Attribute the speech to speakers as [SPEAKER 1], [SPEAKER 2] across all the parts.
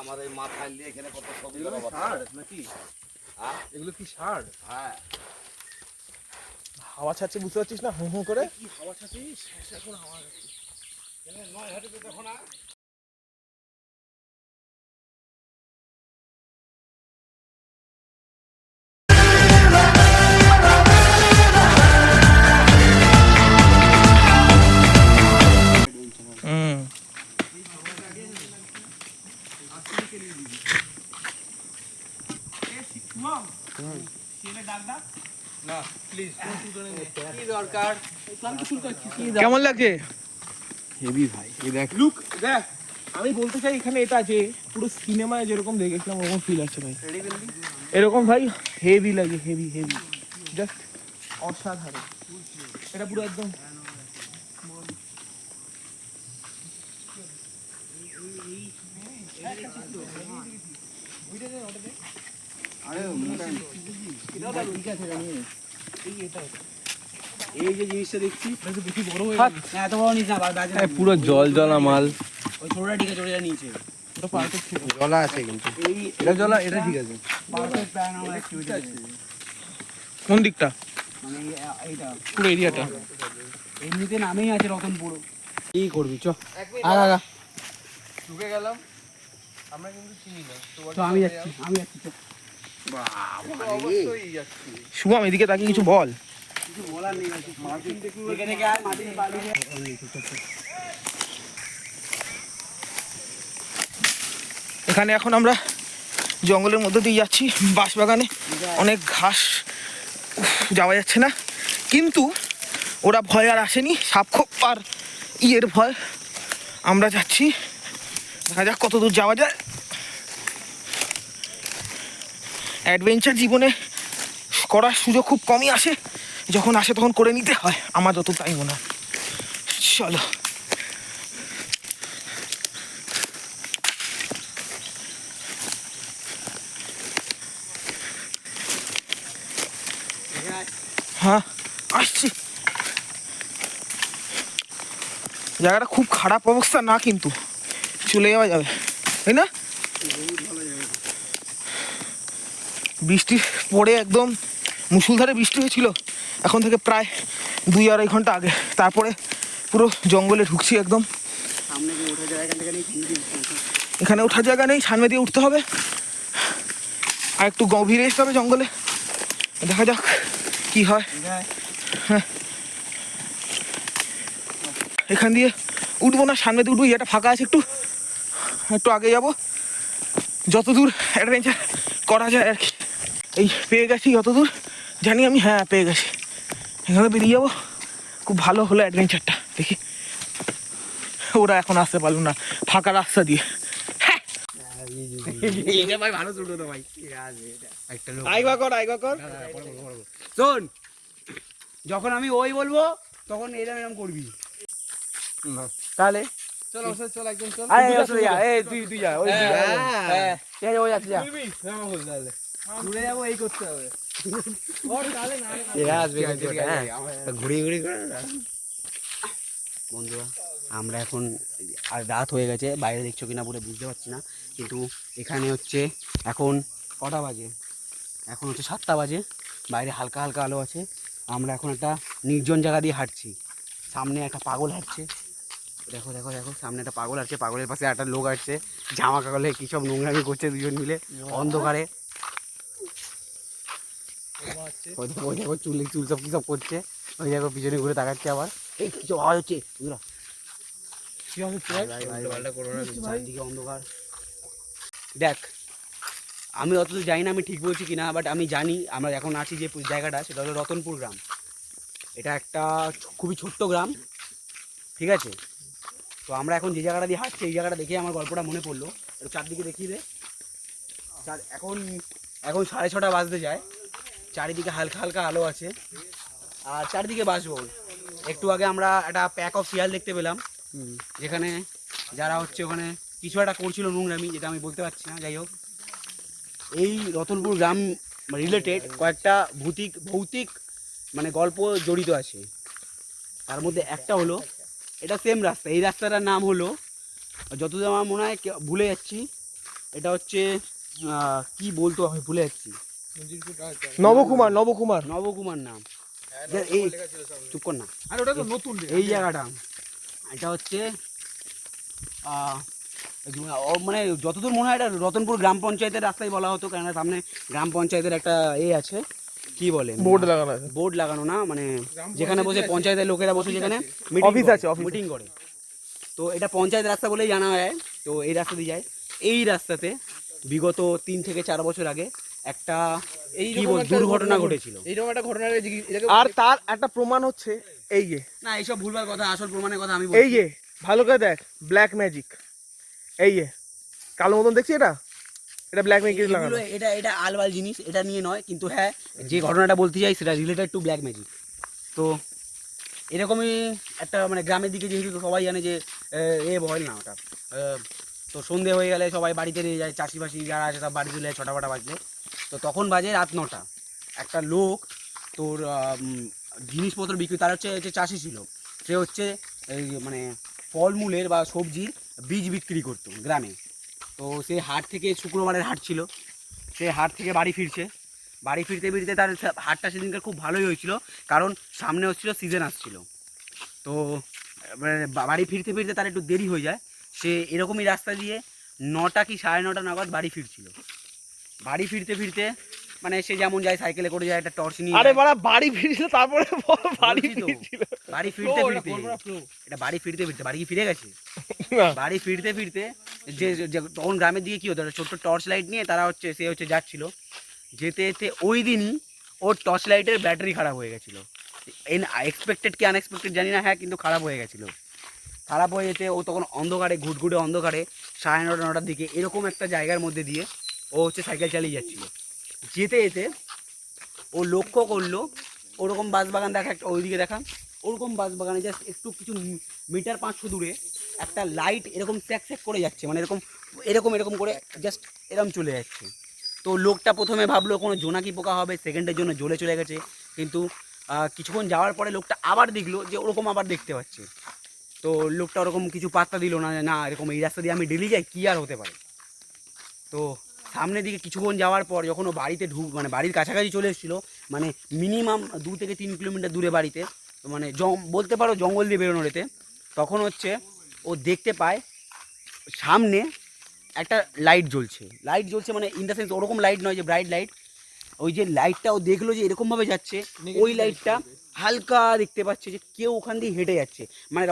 [SPEAKER 1] আমার এই মাথায় নিয়ে এখানে কত ছবি
[SPEAKER 2] সার নাকি? এগুলো কি সার?
[SPEAKER 1] হ্যাঁ,
[SPEAKER 2] হাওয়া ছাড়ছে বুঝতে পারছিস না? হু হু করে
[SPEAKER 1] কি হাওয়া ছাড়ছিস?
[SPEAKER 2] হাওয়া
[SPEAKER 1] নয় হাটে তো দেখো না।
[SPEAKER 2] কেমন লাগছে?
[SPEAKER 3] হেভি ভাই, এই দেখ
[SPEAKER 2] লুক দেখ, আমি বলতে চাই এখানে এটা যে পুরো সিনেমায় যেরকম দেখেছিলাম ওরকম ফিল আছে ভাই। এরকম ভাই হেভি লাগে, হেভি হেভি, জাস্ট অসাধারণ। এটা পুরো একদম
[SPEAKER 3] এই যে জিনিসটা দেখছি
[SPEAKER 2] বেশি বড় হয়ে
[SPEAKER 3] এত বড় নিস না, পুরো জল জলা মাল। ওই ছোটটা ঠিক আছে, ওটা নিচে
[SPEAKER 2] ওটা পারফেক্ট ছিল।
[SPEAKER 3] জলা আছে কিন্তু এটা জলা, এটা ঠিক আছে। পারফেক্ট প্ল্যান আমার অ্যাকটিভিটি আছে
[SPEAKER 2] কোন দিকটা?
[SPEAKER 3] মানে এইটা
[SPEAKER 2] পুরো এরিয়াটা
[SPEAKER 3] এমনিতে নামেই আছে রতনপুর। কি করবি চ আগা
[SPEAKER 2] ঢুকে গেলাম আমরা, কিন্তু চিনি না
[SPEAKER 3] তো আমি যাচ্ছি চ।
[SPEAKER 2] অবশ্যই যাচ্ছি। শুভম এদিকে তাকে কিছু বল।
[SPEAKER 3] কিছু বলার নেই, দেখে দেখে আর মাটির বালি
[SPEAKER 2] এখানে এখন আমরা জঙ্গলের মধ্যে দিয়ে যাচ্ছি, বাঁশবাগানে অনেক ঘাস, যাওয়া যাচ্ছে না, কিন্তু ওরা ভয় আর আসেনি, সাপখোপ আর ইয়ের ভয়। আমরা যাচ্ছি, দেখা যাক কত দূর যাওয়া যায়। অ্যাডভেঞ্চার জীবনে করার সুযোগ খুব কমই আসে, যখন আসে তখন করে নিতে হয়, আমার যত তাই মনে হয়। চলো হ্যাঁ আসছি। জায়গাটা খুব খারাপ অবস্থা না, কিন্তু চলে যাওয়া যাবে, তাই না? বৃষ্টি পড়ে একদম মুষলধারে বৃষ্টি হয়েছিল এখন থেকে প্রায় 2-2.5 ঘন্টা আগে। তারপরে পুরো জঙ্গলে ঢুকছি একদম। এখানে ওঠার জায়গা নেই, সামনে দিয়ে উঠতে হবে আর একটু গভীরে আসতে হবে জঙ্গলে। দেখা যাক কি হয়। হ্যাঁ, এখান দিয়ে উঠবো না, সামনে দিয়ে উঠবো। এটা ফাঁকা আছে, একটু একটু আগে যাবো, যতদূর অ্যাডভেঞ্চার করা যায় আর কি। এই পেয়ে গেছি যতদূর জানি আমি, হ্যাঁ পেয়ে গেছি। এখানে বেরিয়ে যাবো, খুব ভালো হলো অ্যাডভেঞ্চারটা। দেখি ওরা এখন আসতে পারলো না ফাঁকা রাস্তা দিয়ে।
[SPEAKER 3] শোন, যখন আমি ওই বলবো তখন এরম এরম করবি, তাহলে
[SPEAKER 2] চলো চল একদম চল।
[SPEAKER 3] তুই যা, ওই ওই যাচ্ছে, যা ঘুরে যাবো, এই করতে হবে। ঘুরি ঘুরি করে বন্ধুরা, আমরা এখন আর রাত হয়ে গেছে, বাইরে দেখছো কিনা পুরো বুঝতে পারছি না, কিন্তু এখানে হচ্ছে এখন কটা বাজে, এখন হচ্ছে 7টা বাজে, বাইরে হালকা হালকা আলো আছে। আমরা এখন একটা নির্জন জায়গা দিয়ে হাঁটছি, সামনে একটা পাগল হাঁটছে, দেখো দেখো দেখো, সামনে একটা পাগল হাঁটছে, পাগলের পাশে একটা লোক হাঁটছে, জামা কাগলে কী সব নোংরামি করছে দুজন মিলে অন্ধকারে। ওই দেখো চুল সব কী সব করছে, ওই দেখো পিছনে ঘুরে তাকাচ্ছে আবার, এই কিছু আওয়াজ হচ্ছে, চারদিকে অন্ধকার। দেখ, আমি অতদূর জানি না আমি ঠিক বলছি কিনা, বাট আমি জানি আমরা এখন আছি যে জায়গাটা, সেটা হলো রতনপুর গ্রাম। এটা একটা খুবই ছোট্ট গ্রাম, ঠিক আছে? তো আমরা এখন যে জায়গাটা দিয়ে হাঁটছি, এই জায়গাটা দেখে আমার গল্পটা মনে পড়লো। একটু চারদিকে দেখিয়ে দে। এখন 6:30 বাজতে যায়, চারিদিকে হালকা হালকা আলো আছে আর চারিদিকে বাসবন। একটু আগে আমরা একটা প্যাক অফ শিয়াল দেখতে পেলাম, যেখানে যারা হচ্ছে ওখানে কিছু একটা করছিল নোংরামি, যেটা আমি বলতে পারছি না। যাই হোক, এই রতনপুর গ্রাম রিলেটেড কয়েকটা ভৌতিক মানে গল্প জড়িত আছে। তার মধ্যে একটা হলো, এটা সেম রাস্তা, এই রাস্তাটার নাম হলো, যতদূর আমার মনে হয় ভুলে যাচ্ছি, এটা হচ্ছে কি বলতো আমি ভুলে যাচ্ছি।
[SPEAKER 2] নবকুমার নবকুমার
[SPEAKER 3] নবকুমার নাম। এই চুপ কর না।
[SPEAKER 2] আর ওটা তো নতুন
[SPEAKER 3] এই জায়গাটা এটা হচ্ছে মানে যতদূর মনে হয় এটা রতনপুর গ্রাম পঞ্চায়েতের রাস্তায় বলা হতো, কারণ সামনে গ্রাম পঞ্চায়েতের একটা আছে কি বলে
[SPEAKER 2] বোর্ড লাগানো আছে।
[SPEAKER 3] বোর্ড লাগানো না মানে যেখানে বসে পঞ্চায়েতের লোকেরা বসে যেখানে
[SPEAKER 2] অফিস আছে,
[SPEAKER 3] মিটিং করে। তো এটা পঞ্চায়েত রাস্তা বলেই জানা যায়। তো এই রাস্তা দিয়ে যায়। এই রাস্তাতে বিগত 3 থেকে 4 বছর আগে একটা দুর্ঘটনা ঘটেছিল।
[SPEAKER 2] এইরকম একটা ঘটনা, আর তার একটা প্রমাণ হচ্ছে এই যে,
[SPEAKER 3] না এইসব ভুলভাল কথা, আসল প্রমাণের কথা আমি
[SPEAKER 2] এই যে ভালো করে দেখ, ব্ল্যাক ম্যাজিক। এই যে কালো মতন দেখছি, এটা ব্ল্যাক ম্যাজিক লাগানো।
[SPEAKER 3] এটা আলবাল জিনিস, এটা নিয়ে নয়, কিন্তু হ্যাঁ যে ঘটনাটা বলতে চাই সেটা রিলেটেড টু ব্ল্যাক ম্যাজিক। তো এরকমই একটা মানে গ্রামের দিকে যেহেতু সবাই জানে যে ভয় না ওটা। তো সন্ধে হয়ে গেলে সবাই বাড়িতে নিয়ে যায়, চাষিবাসি যারা আছে সব বাড়ি চলে যায় 6টা বাজলে। তো তখন বাজে রাত 9টা। একটা লোক তোর জিনিসপত্র বিক্রি, তার হচ্ছে চাষি ছিল, সে হচ্ছে মানে ফলমূলের বা সবজির বীজ বিক্রি করতো গ্রামে। তো সে হাট থেকে, শুক্রবারের হাট ছিল, সে হাট থেকে বাড়ি ফিরছে। বাড়ি ফিরতে ফিরতে তার হাটটা সেদিনকার খুব ভালোই হয়েছিল, কারণ সামনে হচ্ছিল সিজন আসছিল। তো বাড়ি ফিরতে ফিরতে তার একটু দেরি হয়ে যায়। সে এরকমই রাস্তা দিয়ে 9টা কি 9:30 নাগাদ বাড়ি ফিরছিল। বাড়ি ফিরতে ফিরতে মানে সে যেমন যায় সাইকেলে করে যায়, একটা টর্চ নিয়ে।
[SPEAKER 2] আরে বাড়া বাড়ি ফিরছিল, তারপরে বাড়ি ফিরছিল।
[SPEAKER 3] বাড়ি ফিরতে ফিরতে এটা বাড়ি ফিরতে ফিরতে বাড়ি কি ফিরে গেছে? বাড়ি ফিরতে ফিরতে যে তখন গ্রামের দিকে কি হতো, ছোট্ট টর্চ লাইট নিয়ে তারা সে যাচ্ছিল। যেতে যেতে ওই দিনই ওর টর্চ লাইটের ব্যাটারি খারাপ হয়ে গেছিলো। এক্সপেক্টেড কি আনএক্সপেক্টেড জানি না, হ্যাঁ কিন্তু খারাপ হয়ে গেছিলো। খারাপ হয়ে যেতে ও তখন অন্ধকারে, ঘুটঘুটে অন্ধকারে 9:30 9টার দিকে এরকম একটা জায়গার মধ্যে দিয়ে ও সাইকেল চালিয়ে যাচ্ছিল। যেতে যেতে ও লক্ষ্য করলো ওরকম বাঁশবাগান দেখা, একটা ওইদিকে দেখা, ওরকম বাঁশবাগানে জাস্ট একটু কিছু মিটার 500 দূরে একটা লাইট এরকম স্যাক করে যাচ্ছে, মানে এরকম করে জাস্ট এরকম চলে যাচ্ছে। তো লোকটা প্রথমে ভাবলো কোনো জোনাকি পোকা হবে, সেকেন্ডের জন্য জ্বলে চলে গেছে। কিন্তু কিছুক্ষণ যাওয়ার পরে লোকটা আবার দেখলো যে ওরকম আবার দেখতে পাচ্ছে। তো লোকটা ওরকম কিছু পাত্তা দিল না, না এরকম এই রাস্তা দিয়ে আমি ডেলি যাই, কী আর হতে পারে। তো সামনের দিকে কিছুক্ষণ যাওয়ার পর যখন ও বাড়িতে মানে বাড়ির কাছাকাছি চলে এসেছিলো, মানে মিনিমাম 2 থেকে 3 কিলোমিটার দূরে বাড়িতে, মানে বলতে পারো জঙ্গল দিয়ে বেরোনোর এতে, তখন হচ্ছে ও দেখতে পায় সামনে একটা লাইট জ্বলছে মানে ইন দ্য সেন্স ওরকম লাইট নয় যে ব্রাইট লাইট। ওই যে লাইটটা ও দেখলো যে এরকমভাবে যাচ্ছে, ওই লাইটটা হালকা দেখতে পাচ্ছে যে কেউ ওখান দিয়ে হেঁটে যাচ্ছে। মানে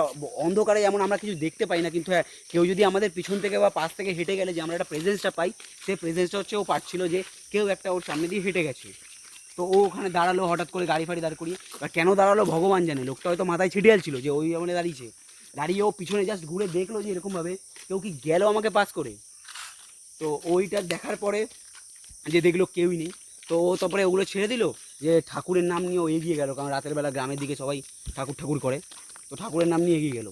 [SPEAKER 3] অন্ধকারে যেমন আমরা কিছু দেখতে পাই না, কিন্তু হ্যাঁ কেউ যদি আমাদের পিছন থেকে বা পাশ থেকে হেঁটে গেলে যে আমরা একটা প্রেজেন্সটা পাই, সেই প্রেজেন্সটা হচ্ছে ও পাচ্ছিল যে কেউ একটা ওর সামনে দিয়ে হেঁটে গেছে। তো ও ওখানে দাঁড়ালো, হঠাৎ করে গাড়ি ফাড়ি দাঁড় করিয়ে, বা কেন দাঁড়ালো ভগবান জানে। লোকটা হয়তো মাথায় ছিটিয়াল ছিল যে ওই মানে দাঁড়িয়ে ও পিছনে জাস্ট ঘুরে দেখলো যে এরকমভাবে কেউ কি গেল আমাকে পাস করে। তো ওইটা দেখার পরে যে দেখলো কেউই নেই, তো ও তারপরে ওগুলো ছেড়ে দিল, যে ঠাকুরের নাম নিয়ে ও এগিয়ে গেল, কারণ রাতের বেলা গ্রামের দিকে সবাই ঠাকুর করে। তো ঠাকুরের নাম নিয়ে এগিয়ে গেল।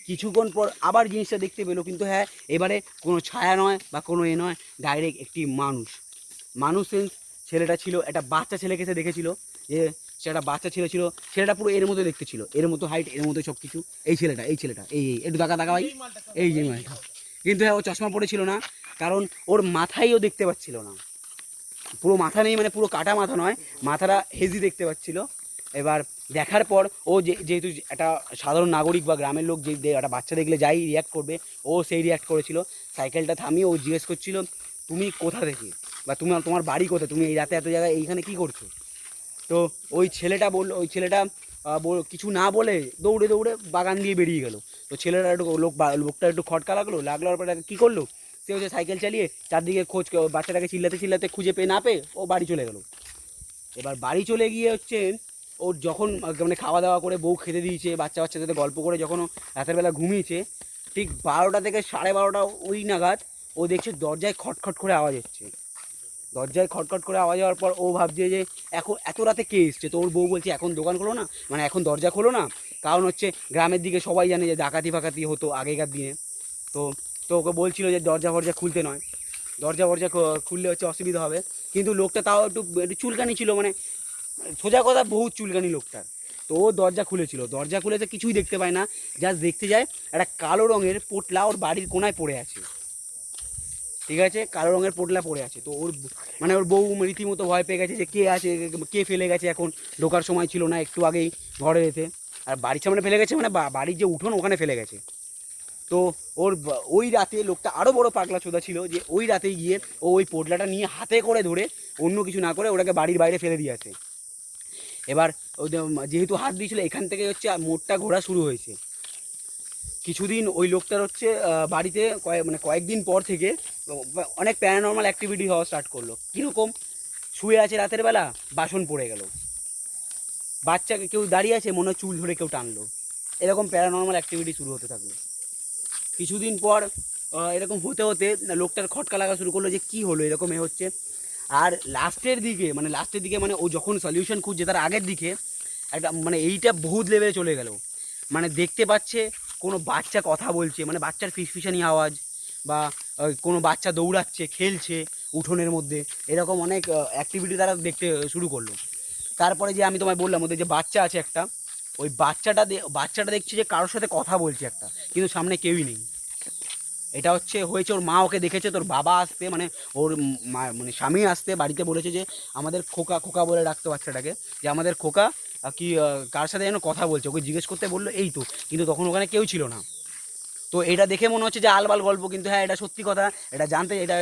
[SPEAKER 3] কিছুক্ষণ পর আবার জিনিসটা দেখতে পেলো, কিন্তু হ্যাঁ এবারে কোনো ছায়া নয় বা কোনো নয়, ডাইরেক্ট একটি মানুষ সেন্স ছেলেটা ছিল, একটা বাচ্চা ছেলেকে সে দেখেছিল, যে সে একটা বাচ্চা ছেলে ছিল। ছেলেটা পুরো এর মতো দেখতে ছিল, এর মতো হাইট, এর মতো সব কিছু। এই ছেলেটা এই একটু দেখা ভাই, এই যে মালটা। কিন্তু হ্যাঁ ও চশমা পড়েছিল না, কারণ ওর মাথায়ও দেখতে পাচ্ছিল না, পুরো মাথা নেই, মানে পুরো কাটা মাথা নয়, মাথাটা হেজি দেখতে পাচ্ছিল। এবার দেখার পর ও যেহেতু একটা সাধারণ নাগরিক বা গ্রামের লোক, যে একটা বাচ্চা দেখলে যাই রিয়াক্ট করবে, ও সেই রিয়াক্ট করেছিল। সাইকেলটা থামিয়ে ও জিজ্ঞেস করছিল তুমি কোথা থেকে, বা তোমার বাড়ি কোথায়, তুমি এই রাতে এত জায়গায় এইখানে কী করছো। তো ওই ছেলেটা কিছু না বলে দৌড়ে বাগান দিয়ে বেরিয়ে গেল। তো ছেলেটা লোকটা একটু খটকা লাগলোর পরে কী করলো, সে হচ্ছে সাইকেল চালিয়ে চারদিকে খোঁজ, বাচ্চাটাকে চিল্লাতে খুঁজে না পেয়ে ও বাড়ি চলে গেল। এবার বাড়ি চলে গিয়ে হচ্ছে ও যখন মানে খাওয়া দাওয়া করে বউ খেতে দিয়েছে, বাচ্চাদের সাথে গল্প করে যখন ও রাতের বেলা ঘুমিয়েছে, ঠিক 12টা থেকে 12:30 ওই নাগাদ ও দেখছে দরজায় খটখট করে আওয়াজ হচ্ছে। দরজায় খটখট করে আওয়াজ হওয়ার পর ও ভাবছে যে এখন এত রাতে কে এসছে। তো ওর বউ বলছে এখন দোকান খোলো না, মানে এখন দরজা খোলো না, কারণ হচ্ছে গ্রামের দিকে সবাই জানে যে ডাকাতি ফাকাতি হতো আগেকার দিনে। তো ওকে বলছিল যে দরজা খুলতে নয়, দরজা খুললে হচ্ছে অসুবিধা হবে। কিন্তু লোকটা তাও একটু চুলকানি ছিল, মানে সোজা কথা বহুত চুলকানি লোকটার। তো ও দরজা খুলেছে, কিছুই দেখতে পায় না, জাস্ট দেখতে যায় একটা কালো রঙের পোটলা ওর বাড়ির কোনায় পড়ে আছে। ঠিক আছে, কালো রঙের পোটলা পড়ে আছে। তো ওর মানে ওর বউ রীতিমতো ভয় পেয়ে গেছে যে কে আছে, কে ফেলে গেছে, এখন ঢোকার সময় ছিল না, একটু আগেই ঘরে যেতে, আর বাড়ির সামনে ফেলে গেছে, মানে বাড়ির যে উঠোন ওখানে ফেলে গেছে। তো ওই রাতে লোকটা আরও বড় পাগলা চোদা ছিল যে ওই রাতে গিয়ে ও ওই পোটলাটা নিয়ে হাতে করে ধরে অন্য কিছু না করে ওটাকে বাড়ির বাইরে ফেলে দিয়ে আসে। এবার যেহেতু হাত দিয়েছিল, এখান থেকে হচ্ছে মোড়টা ঘোরা শুরু হয়েছে। কিছুদিন ওই লোকটার হচ্ছে বাড়িতে কয়েকদিন পর থেকে অনেক প্যারানর্মাল অ্যাক্টিভিটি হওয়া স্টার্ট করলো। কীরকম? শুয়ে আছে রাতের বেলা, বাসন পড়ে গেল, বাচ্চাকে কেউ দাঁড়িয়ে আছে, মনে হয় চুল ধরে কেউ টানলো, এরকম প্যারানর্মাল অ্যাক্টিভিটি শুরু হতে থাকলো। কিছুদিন পর এরকম হতে হতে লোকটার খটকা লাগা শুরু করলো যে কী হলো, এরকম হচ্ছে। আর লাস্টের দিকে মানে ও যখন সলিউশন খুঁজছে তার আগের দিকে একটা মানে এইটা বহুত লেভেলে চলে গেল। মানে দেখতে পাচ্ছে কোনো বাচ্চা কথা বলছে, মানে বাচ্চার ফিসফিসানি আওয়াজ, বা কোনো বাচ্চা দৌড়াচ্ছে, খেলছে উঠোনের মধ্যে, এরকম অনেক অ্যাক্টিভিটি তারা দেখতে শুরু করলো। তারপরে যে আমি তোমায় বললাম ওদের যে বাচ্চা আছে একটা, ওই বাচ্চাটা দেখছি যে কারোর সাথে কথা বলছে একটা, কিন্তু সামনে কেউই নেই। এটা হয়েছে ওর মা ওকে দেখেছে, তোর বাবা আসতে মানে ওর মানে স্বামী আসতে বাড়িতে বলেছে যে আমাদের খোকা খোকা বলে ডাকতো বাচ্চাটাকে, যে আমাদের খোকা কি কার সাথে যেন কথা বলছে, ওকে জিজ্ঞেস করতে বললো এই তো, কিন্তু তখন ওখানে কেউ ছিল না। তো এটা দেখে মনে হচ্ছে যে আলবাল গল্প, কিন্তু হ্যাঁ এটা সত্যি কথা, এটা জানতে এটা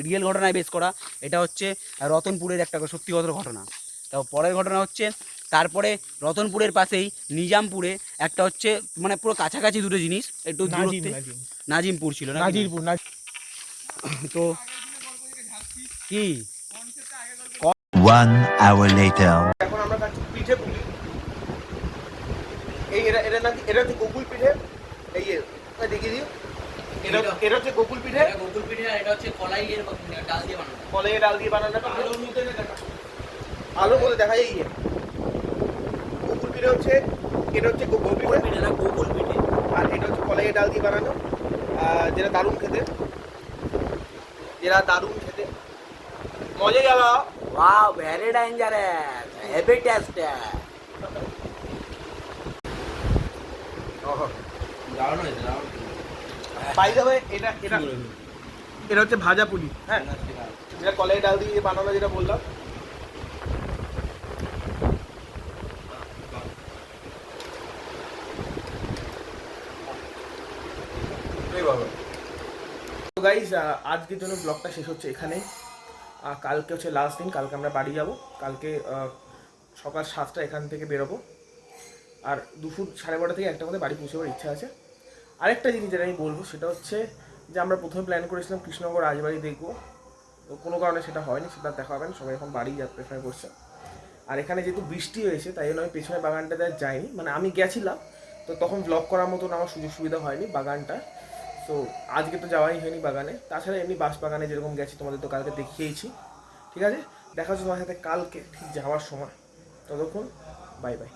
[SPEAKER 3] রিয়েল ঘটনায় বেস করা। এটা হচ্ছে রতনপুরের একটা সত্যিগত ঘটনা। তো পরের ঘটনা হচ্ছে, তারপরে রতনপুরের পাশেই নিজামপুরে একটা হচ্ছে মানে পুরো কাছাকাছি দুটো জিনিস, একটু দূরত্বে নাজিমপুর ছিল না,
[SPEAKER 2] নাজিরপুর না।
[SPEAKER 3] তো কি
[SPEAKER 4] 1 hour later.
[SPEAKER 2] এখন আমরা খাচ্ছি পিঠে পুলি। এই এটা হচ্ছে গোকুল পিঠে। এই দেখিয়ে দিও, এটা হচ্ছে গোকুল পিঠে।
[SPEAKER 3] গোকুল পিঠে, আর এটা হচ্ছে কলাইয়ের ডাল দিয়ে বানানো।
[SPEAKER 2] কলাইয়ের ডাল দিয়ে বানানো, আলোর মধ্যে দেখা, আলোর মধ্যে দেখা যায়। গোকুল পিঠে হচ্ছে, এটা হচ্ছে গোকুল পিঠে,
[SPEAKER 3] গোকুল পিঠে,
[SPEAKER 2] আর এটা হচ্ছে কলাইয়ের ডাল দিয়ে বানানো, যেটা দারুণ খেতে, মজা গেল।
[SPEAKER 3] Wow, very dangerous, heavy taste.
[SPEAKER 2] By the way, এটা হচ্ছে ভাজা পুলি, হ্যাঁ, যেটা কলাই ডাল দিয়ে বানানো, যেটা বললাম। তো গাইজ, আজকের জন্য ব্লগটা শেষ হচ্ছে এখানে। কালকে হচ্ছে লাস্ট দিন, কালকে আমরা বাড়ি যাব। কালকে সকাল 7টা এখান থেকে বেরোবো, আর দুপুর 12:30 থেকে 1টার মধ্যে বাড়ি পৌঁছে যাওয়ার ইচ্ছা আছে। আরেকটা জিনিস যেটা আমি বলবো সেটা হচ্ছে যে আমরা প্রথমে প্ল্যান করেছিলাম কৃষ্ণনগর রাজবাড়ি দেখবো, তো কোনো কারণে সেটা হয়নি, সেটা দেখা হবে না, সবাই এখন বাড়ি প্রেফার করছে। আর এখানে যেহেতু বৃষ্টি হয়েছে তাই জন্য আমি পেছনে বাগানটাতে যাইনি, মানে আমি গেছিলাম তো তখন ব্লগ করার মতন আমার সুযোগ সুবিধা হয়নি বাগানটা, তো আজকে তো যাওয়াই হয়নি বাগানে। তাছাড়া এমনি বাস বাগানে যেরকম গেছি তোমাদের তো কালকে দেখিয়েছি। ঠিক আছে, দেখা হচ্ছে তোমার সাথে কালকে ঠিক যাওয়ার সময়। ততক্ষণ বাই বাই।